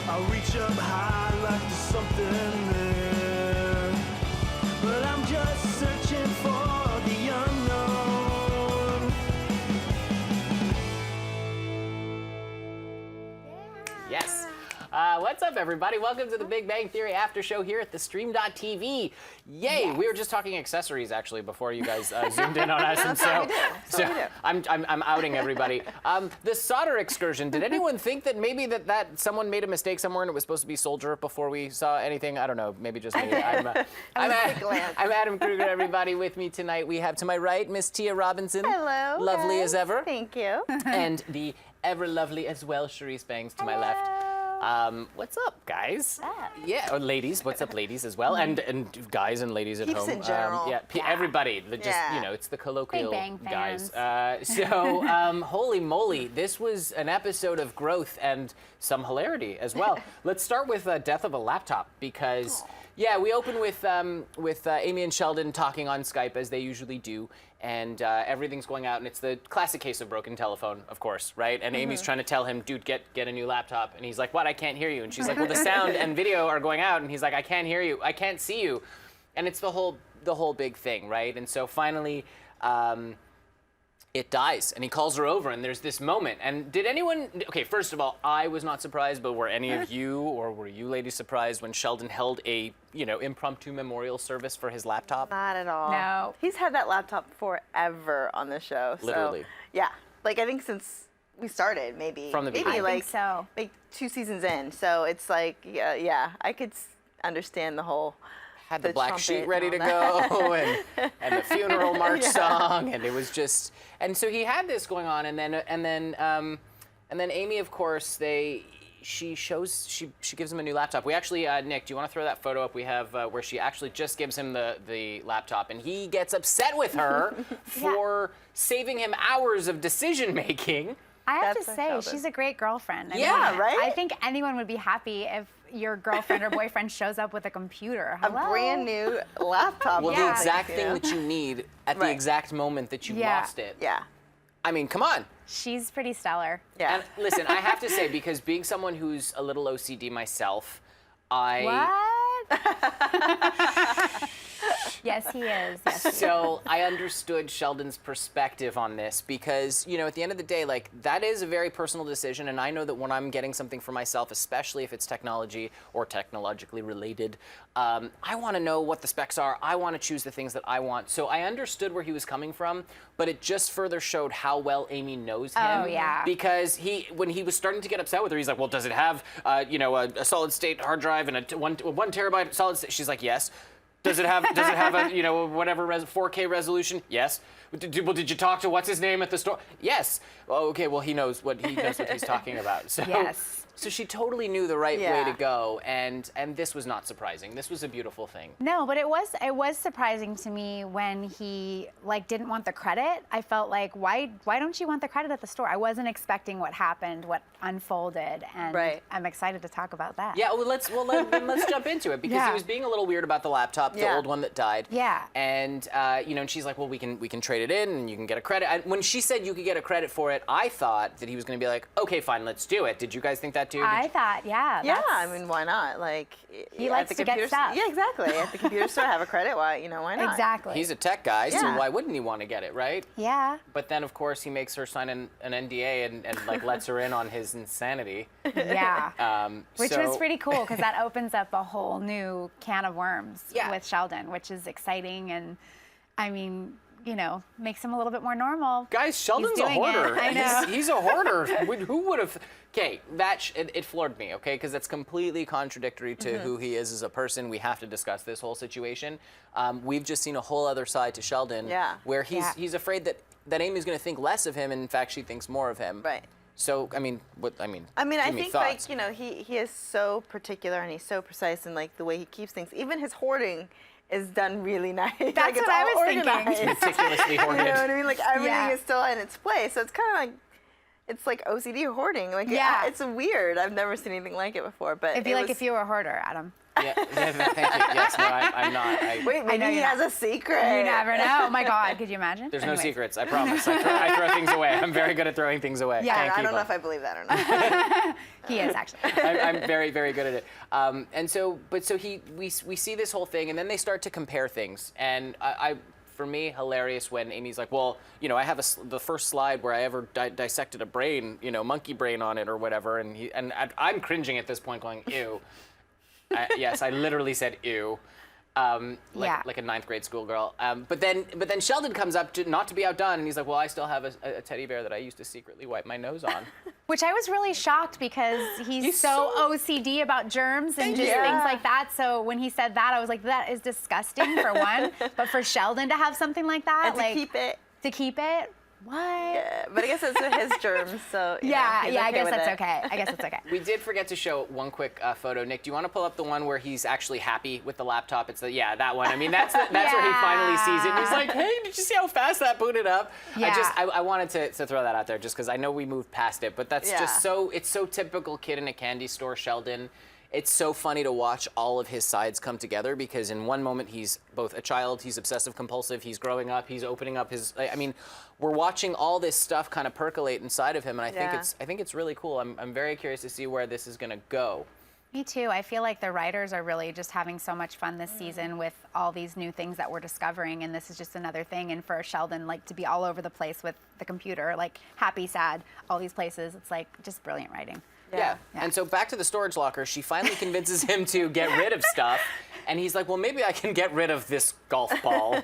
I reach up high like there's something there, but I'm just searching for the unknown. Yes. What's up, everybody? Welcome to the Big Bang Theory After Show here at theStream.tv. Yay! Yes. We were just talking accessories, actually, before you guys zoomed in on us. And so I'm outing everybody. The solder excursion, did anyone think that maybe that someone made a mistake somewhere and it was supposed to be soldier before we saw anything? I don't know. Maybe just me. I'm Adam Kruger, everybody. With me tonight, we have to my right, Miss Tia Robinson. Hello. Lovely guys. as ever. Thank you. And the ever lovely as well, Cherise Bangs to my left. What's up, guys? Yeah, or ladies. What's up, ladies, as well, and guys and ladies at Peeps home. in general. Everybody. You know, it's the colloquial Big Bang guys. fans. Holy moly, this was an episode of growth and some hilarity as well. Let's start with death of a laptop because. Yeah, we open with Amy and Sheldon talking on Skype as they usually do, and everything's going out, and it's the classic case of broken telephone, of course, right? And Amy's trying to tell him, dude, get a new laptop, and he's like, what? I can't hear you. And she's like, well, the sound and video are going out, and he's like, I can't hear you, I can't see you, and it's the whole big thing, right? And so finally. It dies, and he calls her over, and there's this moment. And did anyone, okay, first of all, I was not surprised, but were any of you, or were you ladies surprised when Sheldon held a, impromptu memorial service for his laptop? Not at all. No. He's had that laptop forever on the show. So, Literally. yeah. Like, I think since we started, maybe. From the beginning. Maybe, I think so. Like 2 seasons in. So it's like, yeah, I could understand the whole. Had the black trumpet sheet ready to and all go, and the funeral march song, and it was just, and so he had this going on, and then Amy, of course, she gives him a new laptop. We actually, Nick, do you want to throw that photo up? We have where she actually just gives him the laptop, and he gets upset with her for saving him hours of decision making. I have That's to a say, Sheldon. she's a great girlfriend. Yeah, right? I think anyone would be happy if your girlfriend or boyfriend shows up with a computer. Hello? A brand new laptop. Well, Yeah. the exact thing that you need at the Right. exact moment that you Yeah. lost it. Yeah. I mean, come on. She's pretty stellar. Yeah. And listen, I have to say, because being someone who's a little OCD myself, What? Yes, he is. Yes, he is. So I understood Sheldon's perspective on this because, at the end of the day, like, that is a very personal decision. And I know that when I'm getting something for myself, especially if it's technology or technologically related, I want to know what the specs are. I want to choose the things that I want. So I understood where he was coming from, but it just further showed how well Amy knows him. Oh, yeah. Because when he was starting to get upset with her, he's like, well, does it have, a solid state hard drive and a one terabyte solid state? She's like, yes. Does it have a whatever 4K resolution? Yes. Did you talk to what's his name at the store? Yes. Oh, okay. Well, he knows what he's talking about. So, Yes. So she totally knew the right way Yeah. to go, and this was not surprising. This was a beautiful thing. No, but it was surprising to me when he didn't want the credit. I felt like, why don't you want the credit at the store? I wasn't expecting what happened, what unfolded, and Right. I'm excited to talk about that. Yeah, well, let's jump into it because Yeah. he was being a little weird about the laptop, the Yeah. old one that died. Yeah. And and she's like, well, we can trade it in and you can get a credit. When she said you could get a credit for it, I thought that he was going to be like, okay, fine, let's do it. Did you guys think that too? I thought, yeah. Yeah, that's- I mean, why not? Like, He at likes the to get computer stuff. Yeah, exactly. At the computer store, have a credit. Why not? Exactly. He's a tech guy, so Yeah. why wouldn't he want to get it, right? Yeah. But then, of course, he makes her sign an NDA and lets her in on his insanity. Yeah. Which So- was pretty cool because that opens up a whole new can of worms Yeah. with Sheldon, which is exciting and, I mean, makes him a little bit more normal. Guys, Sheldon's a doing it. hoarder. I know. He's a hoarder. Who would have? Okay, it floored me. Okay, because that's completely contradictory to who he is as a person. We have to discuss this whole situation. We've just seen a whole other side to Sheldon, Yeah. where Yeah. he's afraid that Amy's going to think less of him, and in fact, she thinks more of him. Right. So, I mean, I give me think thoughts. he is so particular and he's so precise in the way he keeps things. Even his hoarding is done really nice. That's it's what I all was thinking. organized. Meticulously You hoarded. know what I mean? Like everything Yeah. is still in its place. So it's kind of like, it's like OCD hoarding. Like Yeah. it's weird. I've never seen anything like it before. But It'd be like if you were a hoarder, Adam. Yeah, thank you. Yes, no, I'm not. Wait, maybe know he you're has not. a secret. You never know. Oh my God, could you imagine? There's Anyways. no secrets, I promise. I throw things away. I'm very good at throwing things away. Yeah, Can't I keep don't know them. if I believe that or not. He is actually. I'm very, very good at it. And so we see this whole thing, and then they start to compare things. And for me, hilarious when Amy's like, well, you know, I have the first slide where I ever dissected a brain, you know, monkey brain on it or whatever. And I'm cringing at this point, going, ew. Yes, I literally said ew. Like a ninth grade schoolgirl. But then Sheldon comes up not to be outdone, and he's like, well, I still have a teddy bear that I used to secretly wipe my nose on. Which I was really shocked because he's so OCD about germs and just things like that. So when he said that, I was like, that is disgusting for one. But for Sheldon to have something like that, And to keep it. What? Yeah, but I guess it's his germs, so you know, Yeah, he's I okay guess with that's it. okay. I guess it's okay. We did forget to show one quick photo. Nick, do you want to pull up the one where he's actually happy with the laptop? It's that one. I mean, that's where he finally sees it. And he's like, hey, did you see how fast that booted up? Yeah. I wanted to throw that out there just because I know we moved past it, but that's just it's so typical kid in a candy store, Sheldon. It's so funny to watch all of his sides come together because in one moment he's both a child, he's obsessive compulsive, he's growing up, he's opening up his. I mean, we're watching all this stuff kind of percolate inside of him, and I think it's really cool. I'm very curious to see where this is going to go. Me too. I feel like the writers are really just having so much fun this season with all these new things that we're discovering, and this is just another thing. And for Sheldon, like, to be all over the place with the computer, like happy, sad, all these places, it's like just brilliant writing. Yeah. And so back to the storage locker, she finally convinces him to get rid of stuff. And he's like, well, maybe I can get rid of this golf ball.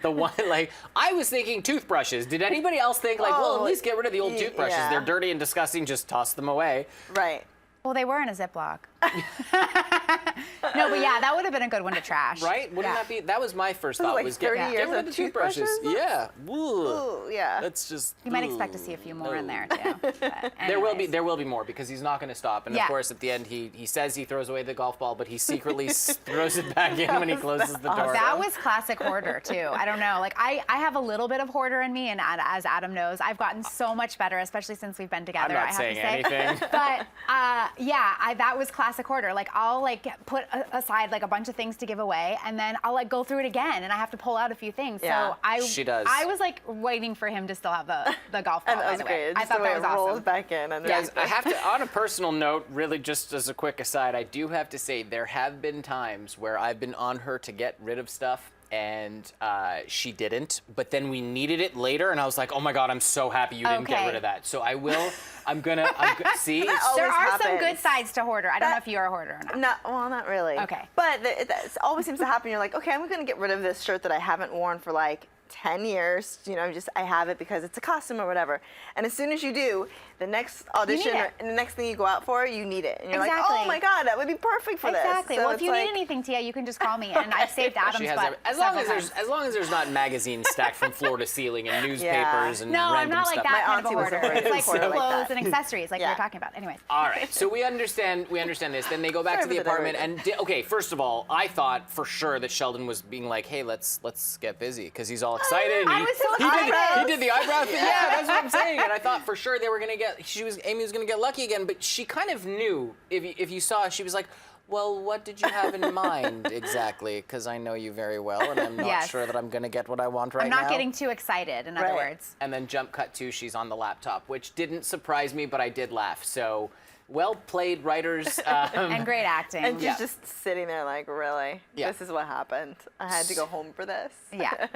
The one, like, I was thinking toothbrushes. Did anybody else think, like, well, at least get rid of the old toothbrushes. Yeah. They're dirty and disgusting, just toss them away. Right. Well, they were in a Ziploc. No, but yeah, that would have been a good one to trash. Right? Wouldn't that be? That was my first thought. like was 30 get years rid of of the toothbrushes. toothbrushes? Yeah. Ooh, yeah. That's just. You might expect to see a few more in there too. But There will anyways. be more because he's not going to stop. And of Yeah. course, at the end, he says he throws away the golf ball, but he secretly throws it back in when he closes the door. That was classic hoarder too. I don't know. Like I have a little bit of hoarder in me, and as Adam knows, I've gotten so much better, especially since we've been together. I'm not I have saying to say. anything. But that was classic hoarder. Like I'll like put aside like a bunch of things to give away, and then I'll like go through it again, and I have to pull out a few things. Yeah. So She does. I was like waiting for him to still have the golf ball. And that by was the way. great. I Just thought the way that was it rolls awesome. back in. And Guys, I have to, on a personal note, really just as a quick aside, I do have to say there have been times where I've been on her to get rid of stuff and she didn't, but then we needed it later and I was like, oh my God, I'm so happy you didn't get Okay. rid of that. So I'm gonna see? That There always are some happens. good sides to hoarder. I don't know if you're a hoarder or not. Not really. Okay. But that always seems to happen. You're like, okay, I'm going to get rid of this shirt that I haven't worn for like 10 years. You know, I have it because it's a costume or whatever. And as soon as you do, the next audition need or it. and the next thing you go out for, you need it. And you're like, Exactly. oh my God, that would be perfect for this. Exactly. So Well, if it's you like, need anything, Tia, you can just call me, and I've saved Adam's She has butt as long as there's not magazines stacked from floor to ceiling and newspapers and No, I'm random not like stuff. that My kind of a auntie was a hoarder. very It's like hoarder like clothes that. and accessories, like we Yeah. were talking about. Anyways. All right, so we understand this. Then they go back to Sorry the for the apartment, diversion. and okay, first of all, I thought for sure that Sheldon was being like, "Hey, let's get busy," because he's all excited. and I he- was so he did- excited. He did the eyebrow thing. Yeah, that's what I'm saying. And I thought for sure they were gonna Amy was gonna get lucky again, but she kind of knew. If you saw, she was like, well, what did you have in mind exactly? Because I know you very well, and I'm not Yes. sure that I'm gonna get what I want right I'm now. not getting too excited, in other Right. words. And then jump cut to she's on the laptop, which didn't surprise me, but I did laugh. So, well played, writers. And great acting. And she's Yeah. just sitting there like, really? Yeah. This is what happened. I had to go home for this. Yeah.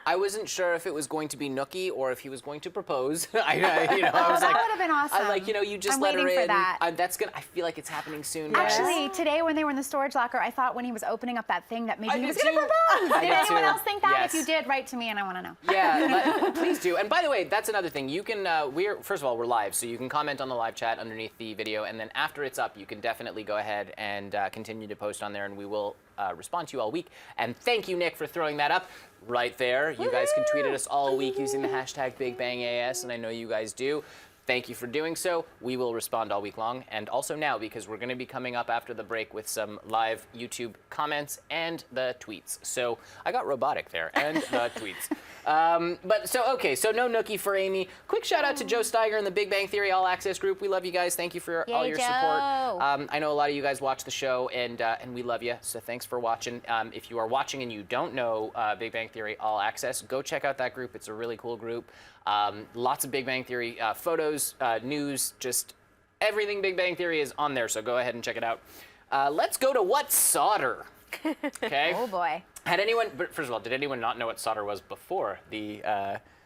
I wasn't sure if it was going to be Nookie or if he was going to propose. I was that like, would have been awesome. I you just I'm let her waiting for in. that. I feel like it's happening soon. guys. Actually, today when they were in the storage locker, I thought when he was opening up that thing that maybe I he did was going to too. propose. I Did did anyone too. else think that? Yes. If you did, write to me and I want to know. Yeah, please do. And by the way, that's another thing. You can, first of all, we're live, so you can comment on the live chat underneath the video, and then after it's up, you can definitely go ahead and continue to post on there, and we will respond to you all week. And thank you, Nick, for throwing that up right there. You guys can tweet at us all week using the hashtag BigBangAS, and I know you guys do. thank you for doing so. We will respond all week long, and also now, because we're going to be coming up after the break with some live YouTube comments and the tweets. So I got robotic there, and the tweets. So no Nookie for Amy. Quick shout out to Joe Steiger and the Big Bang Theory All Access group. We love you guys. Thank you for all your support. I know a lot of you guys watch the show, and we love you. So thanks for watching. If you are watching and you don't know Big Bang Theory All Access, go check out that group. It's a really cool group. Lots of Big Bang Theory photos, news, just everything Big Bang Theory is on there. So go ahead and check it out. Let's go to What's Solder. Okay. Oh boy. Had anyone? But first of all, did anyone not know what solder was before the?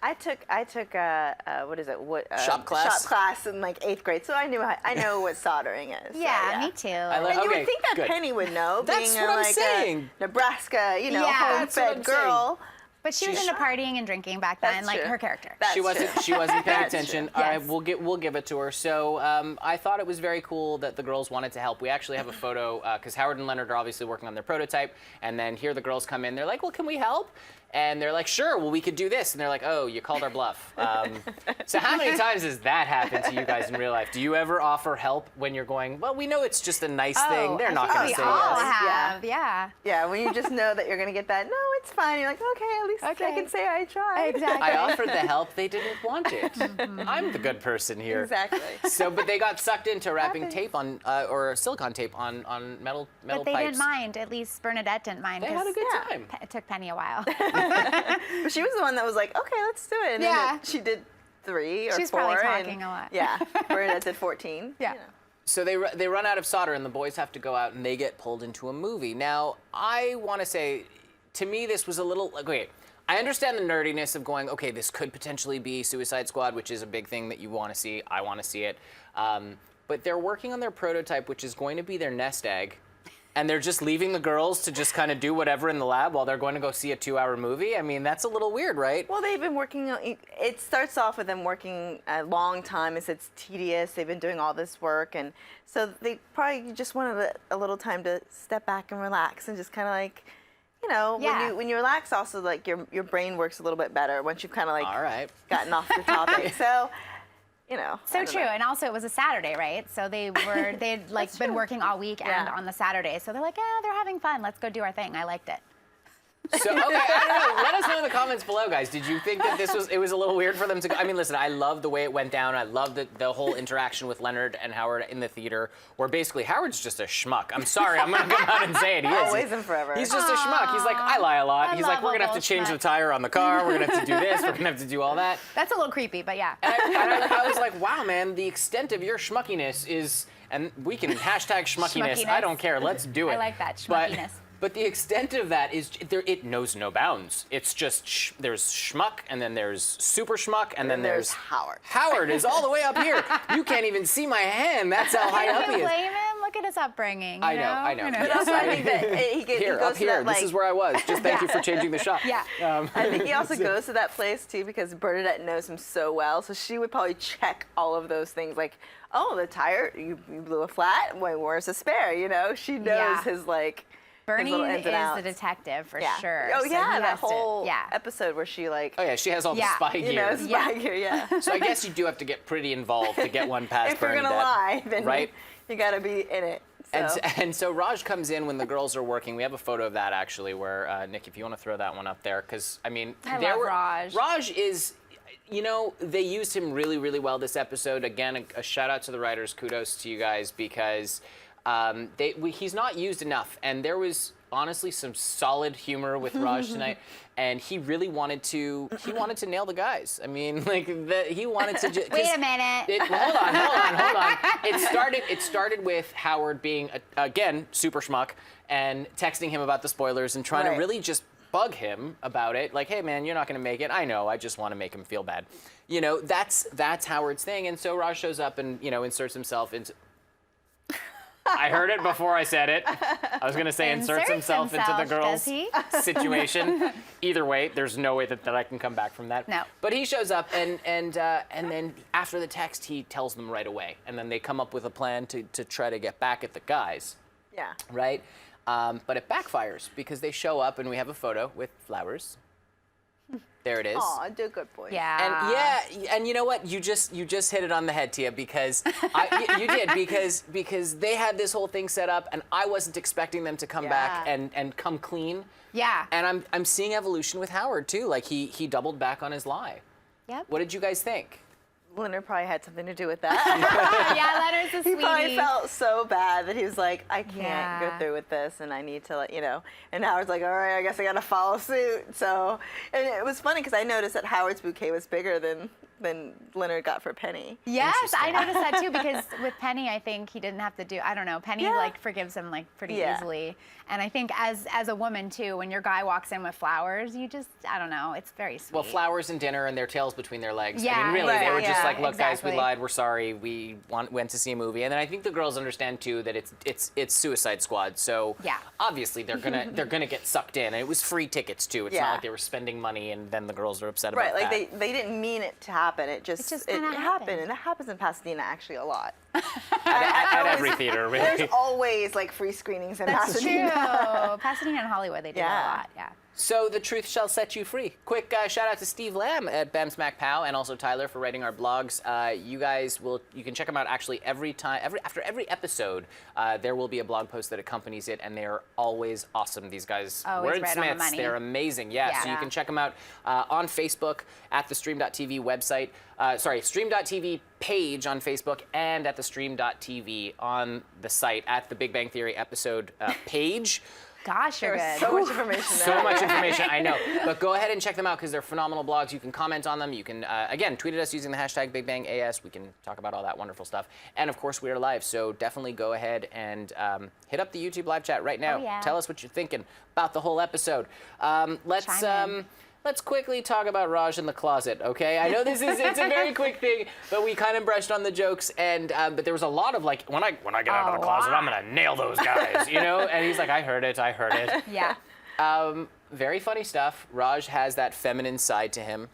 I took what is it? Shop class? Shop class in like 8th grade, so I know what soldering is. Yeah, me too. And you would think that good. Penny would know, That's being what I'm like saying. a Nebraska, Yeah, that's what I'm home-fed girl. But she was into partying and drinking back then, That's like true. her character. That's She wasn't paying That's attention. true. All right, Yes. we'll give it to her. So I thought it was very cool that the girls wanted to help. We actually have a photo because Howard and Leonard are obviously working on their prototype, and then here the girls come in. They're like, "Well, can we help?" And they're like, "Sure, well, we could do this." And they're like, "Oh, you called our bluff." So how many times has that happened to you guys in real life? Do you ever offer help when you're going, well, we know it's just a nice thing. They're not going to say We all yes. have, yeah. Yeah, when you just know that you're gonna get that, no, it's fine. You're like, okay, at least I Okay. can say I tried. Exactly. I offered the help. They didn't want it. I'm the good person here. Exactly. So, but they got sucked into wrapping Happens. tape on, or silicone tape on metal But they pipes. didn't mind. At least Bernadette didn't mind. They had a 'cause good Yeah. time. It took Penny a while. But she was the one that was like, okay, let's do it. And Yeah. then she did 3 or She's 4. probably and- talking a lot. Yeah, Bernadette did 14. Yeah. you know. So they run out of solder, and the boys have to go out, and they get pulled into a movie. Now, I want to say, to me, this was a little like, wait. I understand the nerdiness of going, okay, this could potentially be Suicide Squad, which is a big thing that you want to see. I want to see it. But they're working on their prototype, which is going to be their nest egg. And they're just leaving the girls to just kind of do whatever in the lab while they're going to go see a 2-hour movie. I mean, that's a little weird, right? Well, they've been working on it. Starts off with them working a long time. It's tedious. They've been doing all this work, and so they probably just wanted a little time to step back and relax and just kind of like, Yeah. when you relax, also like your brain works a little bit better once you've kind of like All right. gotten off the topic. So, I So don't true, know. and also it was a Saturday, right? So they'd like been working all week and Yeah. on the Saturday. So they're like, yeah, they're having fun. Let's go do our thing. I liked it. So, okay, I don't know. Let us know in the comments below, guys. Did you think that it was a little weird for them to go? I mean, listen, I love the way it went down. I love the whole interaction with Leonard and Howard in the theater, where basically Howard's just a schmuck. I'm sorry, I'm going to come out and say it. He is. Always and forever. He's just a schmuck. He's like, I lie a lot. I He's like, love we're a going to have to little change the schmuck. tire on the car. We're going to have to do this. We're going to have to do all that. That's a little creepy, but yeah. And I was like, wow, man, the extent of your schmuckiness is, and we can hashtag schmuckiness. I don't care. Let's do it. I like that, But- schmuckiness. But the extent of that is, it knows no bounds. It's just, there's schmuck, and then there's super schmuck, and then there's Howard. Howard is all the way up here. You can't even see my hand. That's how high up Can he you is. blame him? Look at his upbringing. I know. But Yes, also, I think that he Here, goes up to here. that, like, This is where I was. Just thank you for changing the shot. Yeah. I think he also goes to that place too because Bernadette knows him so well, so she would probably check all of those things like, oh, the tire, you blew a flat, wait, where's the spare? She knows Yeah. his like. Bernie his little ins is and the outs. detective for Yeah. sure. Oh so yeah, he that has to- whole yeah. episode where she like, Oh yeah, she has all the Yeah. spy gear. spy gear, yeah. So I guess you do have to get pretty involved to get one past If you're gonna Bernadette, lie, then right? you gotta be in it. So. And so Raj comes in when the girls are working. We have a photo of that actually, where Nick, if you want to throw that one up there, because I mean, I love Raj. Raj is, they used him really, really well this episode. Again, a shout out to the writers. Kudos to you guys because he's not used enough, and there was honestly some solid humor with Raj tonight, and he really wanted to nail the guys. I mean, he wanted to just Wait a minute. hold on. It started with Howard being again super schmuck and texting him about the spoilers and trying to Right. really just bug him about it. Like, hey man, you're not going to make it. I know. I just want to make him feel bad. That's Howard's thing. And so Raj shows up and inserts himself into. I heard it before I said it. I was going to say inserts himself into the girls' does he? situation. Either way, there's no way that I can come back from that. No. But he shows up, and then after the text, he tells them right away, and then they come up with a plan to try to get back at the guys, Yeah. right? But it backfires because they show up, and we have a photo with flowers. There it is. Aw, do a good boy. Yeah. And you know what? You just hit it on the head, Tia, because you did because they had this whole thing set up, and I wasn't expecting them to come back and come clean. Yeah. And I'm seeing evolution with Howard too. Like he doubled back on his lie. Yep. What did you guys think? Leonard probably had something to do with that. Yeah, Leonard's a He sweetie. probably felt so bad that he was like, I can't Yeah. go through with this, and I need to, And Howard's like, all right, I guess I got to follow suit. So, and it was funny because I noticed that Howard's bouquet was bigger than Leonard got for Penny. Yes, I Interesting. noticed that too because with Penny, I think he didn't have to do. I don't know. Penny like forgives him like pretty Yeah. easily, and I think as a woman too, when your guy walks in with flowers, you just I don't know. It's very sweet. Well, flowers and dinner and their tails between their legs. I Yeah, mean, really, they right, were just yeah, like, look, guys, we exactly. lied. We're sorry. We went to see a movie. And then I think the girls understand too that it's Suicide Squad. So Yeah. obviously they're gonna get sucked in. And it was free tickets too. It's not Yeah. like they were spending money and then the girls are upset Right, about like that. they didn't mean it to happen. It just kinda happened, happened. and that happens in Pasadena actually a lot. at every theater, really. There's always like free screenings in That's Pasadena. true. Pasadena and Hollywood, they do Yeah. a lot. Yeah. So the truth shall set you free. Quick shout out to Steve Lamb at Bam Smack Pow and also Tyler for writing our blogs. You can check them out actually after every episode. There will be a blog post that accompanies it, and they're always awesome. These guys, Always right on the wordsmiths, money. they're amazing. Yeah, so you Yeah. can check them out on Facebook at the Stream.tv website. Stream.tv page on Facebook and at the Stream.tv on the site at the Big Bang Theory episode page. Gosh, you're There's good. so much information there. So much information, I know. But go ahead and check them out because they're phenomenal blogs. You can comment on them. You can, again, tweet at us using the hashtag BigBangAS. We can talk about all that wonderful stuff. And, of course, we are live. So definitely go ahead and hit up the YouTube live chat right now. Oh, yeah. Tell us what you're thinking about the whole episode. Chime in. Let's quickly talk about Raj in the closet, okay? I know it's a very quick thing, but we kind of brushed on the jokes, and but there was a lot of like, when I get out of the closet, I'm gonna nail those guys, And he's like, I heard it. Yeah. Very funny stuff. Raj has that feminine side to him,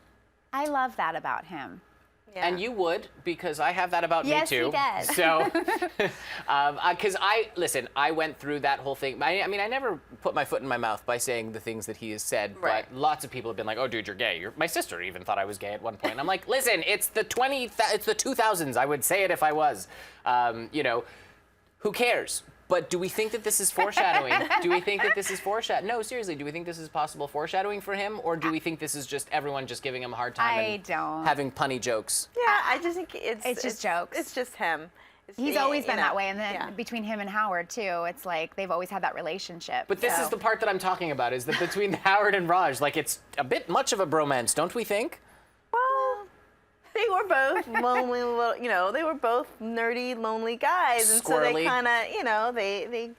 I love that about him. Yeah. and you would because I have that about Yes, me he too. does. So, because I went through that whole thing. I mean, I never put my foot in my mouth by saying the things that he has said, Right. but lots of people have been like, "Oh, dude, you're gay." My sister even thought I was gay at one point. And I'm like, listen, it's the 2000s. I would say it if I was. Who cares? But do we think that this is foreshadowing? No, seriously, do we think this is possible foreshadowing for him? Or do we think this is just everyone just giving him a hard time I and don't. having punny jokes? Yeah, I just think it's just jokes. It's just him. He's always been that way, and then yeah. between him and Howard too, it's like they've always had that relationship. But this so. is the part that I'm talking about, is that between Howard and Raj, like it's a bit much of a bromance, don't we think? Well, they were both lonely, they were both nerdy, lonely guys, and so Squirrely. they kind of, they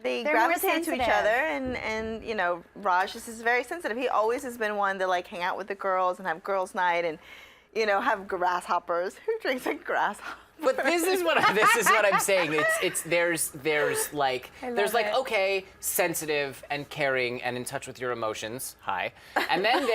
They're more gravitate to each sensitive. other, and Raj just is very sensitive. He always has been one to like hang out with the girls and have girls' night and have grasshoppers. Who drinks a grasshopper? But this is what I'm saying. There's like it. okay, sensitive and caring and in touch with your emotions. Hi. And then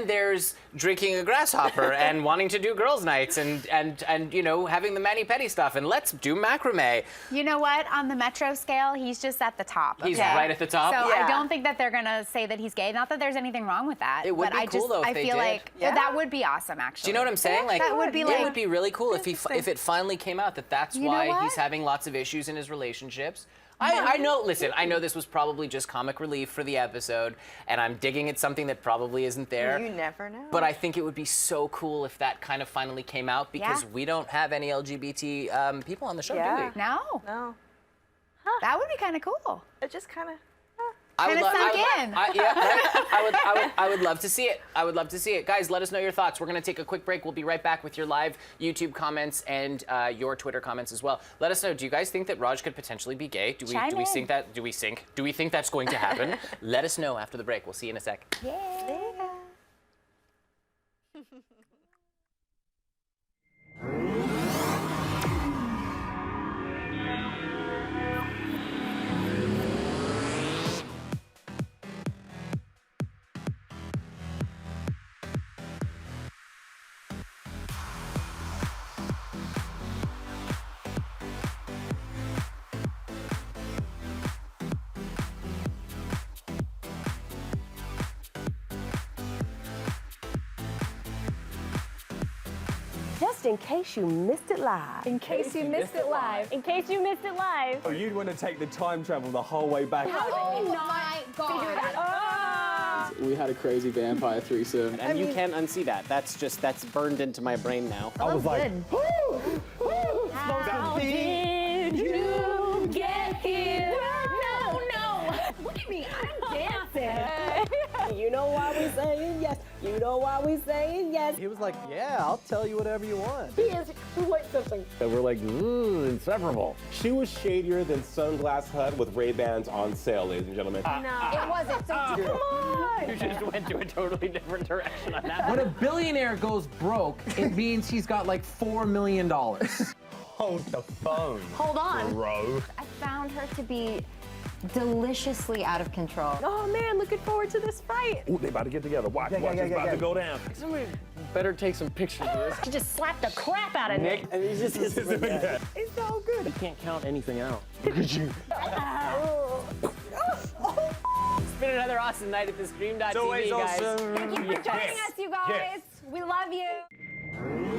there's drinking a grasshopper and wanting to do girls' nights and having the mani-pedi stuff and let's do macrame. You know what? On the Metro scale, he's just at the top. He's okay? right at the top? So Yeah. I don't think that they're gonna say that he's gay. Not that there's anything wrong with that. It would but be cool, though, if I they feel did. like Yeah. that would be awesome, actually. Do you know what I'm saying? Like that would be it like would be really cool if Interesting. it finally came out that that's You know why what? he's having lots of issues in his relationships. I know, listen, I know this was probably just comic relief for the episode, and I'm digging at something that probably isn't there. You never know. But I think it would be so cool if that kind of finally came out because Yeah. we don't have any LGBT people on the show, Yeah. do we? No, no, that would be kind of cool. it just kind of. I Kinda sunk in. I would love to see it. I would love to see it. Guys, let us know your thoughts. We're going to take a quick break. We'll be right back with your live YouTube comments and your Twitter comments as well. Let us know, do you guys think that Raj could potentially be gay? Do we Chime in. think that? Do we think that's going to happen? Let us know after the break. We'll see you in a sec. Yeah. just in case you missed it live. In case you missed it live. In case you missed it live. Oh, you'd want to take the time travel the whole way back. How did you not figure that out? We had a crazy vampire threesome. And you can't unsee that. That's burned into my brain now. I was like, How did you get here? No. Look at me. I'm dancing. You know why we saying yes. You know why we saying yes. He was like, yeah, I'll tell you whatever you want. He is quite something. and we're like, inseparable. She was shadier than Sunglass Hut with Ray-Bans on sale, ladies and gentlemen. It wasn't. So come on. You just went to a totally different direction on that. When a billionaire goes broke, it means he's got like $4 million. Hold the phone. Hold on. Bro. I found her to be deliciously out of control. Oh man, looking forward to this fight. Ooh, they about to get together. Watch, it's about to go down. Somebody better take some pictures of this. She just slapped the crap out of Nick. And he's just It's so good. You can't count anything out. It's been another awesome night at theStream.tv, guys. Thank you for joining us, you guys. We love you.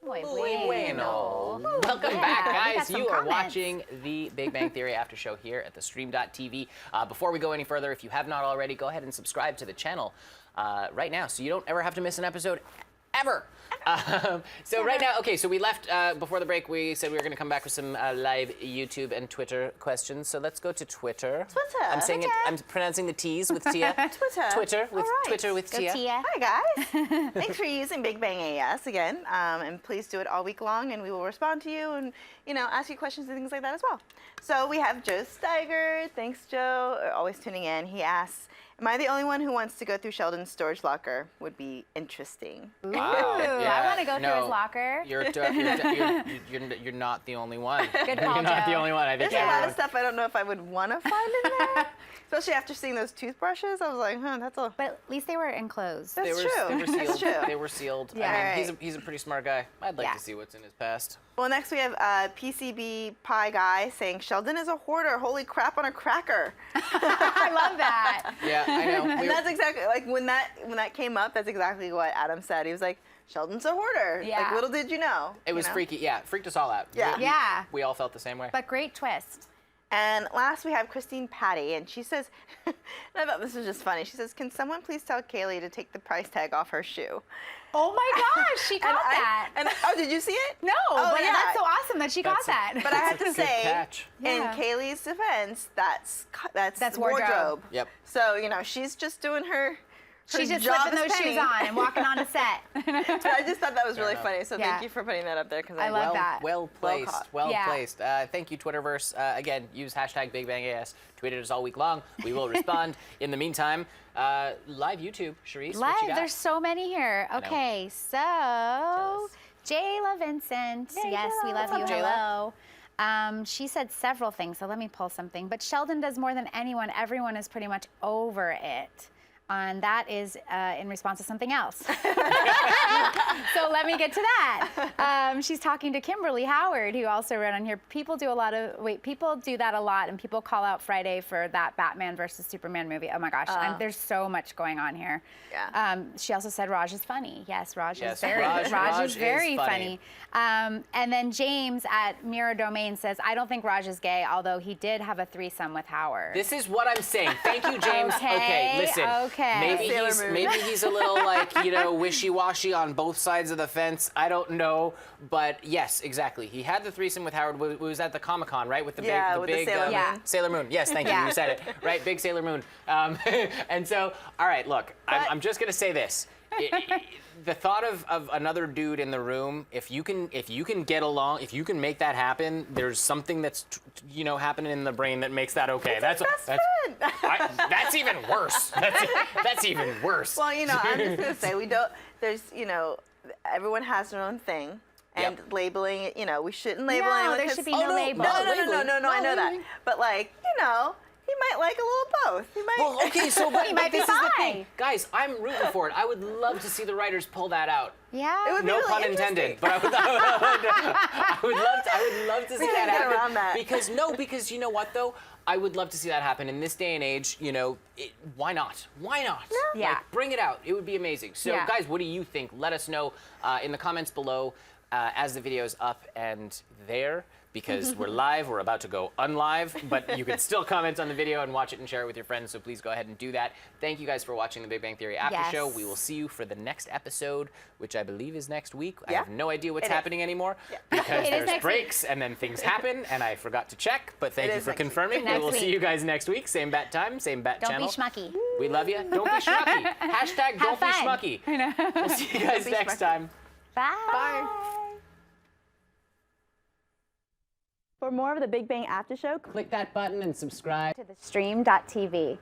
Bueno. Welcome back, guys. You are watching the Big Bang Theory After Show here at theStream.tv. Before we go any further, if you have not already, go ahead and subscribe to the channel right now so you don't ever have to miss an episode ever. So right now, okay, so we left before the break. We said we were going to come back with some live YouTube and Twitter questions. So let's go to Twitter. Twitter. I'm saying it. I'm pronouncing the T's with Tia. Twitter. with All right. Twitter with Tia. Hi guys. Thanks for using Big Bang AS again, and please do it all week long, and we will respond to you and ask you questions and things like that as well. So we have Joe Steiger. Thanks, Joe. Always tuning in. He asks, "Am I the only one who wants to go through Sheldon's storage locker? Would be interesting." Wow. I want to go through No, his locker. You're not the only one. Good call, You're not Joe. the only one. I think There's a lot everyone. of stuff I don't know if I would want to find in there, especially after seeing those toothbrushes. I was like, that's a. But at least they were enclosed. That's They were true. sealed. That's true. They were sealed. Yeah. I mean, Alright. he's a pretty smart guy. I'd like Yeah. to see what's in his past. Well, next we have PCB Pie Guy saying Sheldon is a hoarder. Holy crap on a cracker. I love that. Yeah, I know. And that's exactly like when that came up. That's exactly what Adam said. He was like, "Sheldon's a hoarder." Yeah. Like little did you know. It was freaky. Yeah, freaked us all out. Yeah. Yeah. We all felt the same way. But great twist. And last we have Christine Patty, and she says, and I thought this was just funny. She says, "Can someone please tell Kaylee to take the price tag off her shoe?" Oh my gosh, she caught that. Oh, did you see it? No, Oh, but yeah. that's so awesome that she caught that. But I have to Good say, catch. in Yeah. Kaylee's defense, that's That's wardrobe. Yep. So she's just doing her. She's just job slipping as those Penny. shoes on and walking on the set. But I just thought that was really enough. funny. So Yeah. thank you for putting that up there because I love that. Well placed. caught. Well Yeah. placed. Thank you, Twitterverse. Again, use hashtag BigBangAS. Tweet at us all week long. We will respond. In the meantime, live YouTube. Cherise, what you Live, got? there's so many here. Okay, so Jayla Vincent. Yes, we love you. up, Jayla? Hello. She said several things, so let me pull something. But Sheldon does more than anyone. Everyone is pretty much over it. And that is in response to something else. So let me get to that. She's talking to Kimberly Howard, who also wrote on here, people do that a lot, and people call out Friday for that Batman versus Superman movie. Oh my gosh, there's so much going on here. Yeah. She also said Raj is funny. Yes, Raj Yes, is very Raj is is very funny. funny. And then James at Mirror Domain says, I don't think Raj is gay, although he did have a threesome with Howard. This is what I'm saying. Thank you, James. Okay, listen. okay. Maybe he's a little like, wishy-washy on both sides of the fence. I don't know. But yes, exactly. He had the threesome with Howard. It was at the Comic-Con, right? With the big Sailor Moon. Yeah. Sailor Moon. Yes, thank you. Yeah. You said it. Right? Big Sailor Moon. And so, all right, look, I'm just going to say this. The thought of another dude in the room, if you can get along, if you can make that happen, there's something that's happening in the brain that makes that okay. That's even worse. That's even worse. Well, I'm just gonna say there's everyone has their own thing. And Yep. labeling it, we shouldn't label No, anyone. there 'cause- should be no label. No, Not I know labeling. that. But He might like a little both. He might. Well, okay, so but, He might be this is the bi. thing, guys. I'm rooting for it. I would love to see the writers pull that out. Yeah. It would be No really pun intended, but I would love to see We that can't get happen. around that. Because you know what though, I would love to see that happen in this day and age. You know, why not? Why not? Yeah. Like, bring it out. It would be amazing. So, Yeah. guys, what do you think? Let us know in the comments below as the video is up and there. Because we're live, we're about to go unlive, but you can still comment on the video and watch it and share it with your friends, so please go ahead and do that. Thank you guys for watching the Big Bang Theory After Yes. Show. We will see you for the next episode, which I believe is next week. I Yeah. have no idea what's It is. happening anymore Yeah. because It is there's next breaks and then things happen, and I forgot to check, but thank It you is for next week. confirming. We Next will see week. you guys next week. Same bat time, same bat Don't channel. be schmucky. We love you. Don't be schmucky. Hashtag don't be fun. schmucky. We'll see you guys be next schmucky. time. Bye. Bye. For more of the Big Bang After Show, Click that button and subscribe. To theStreamtv.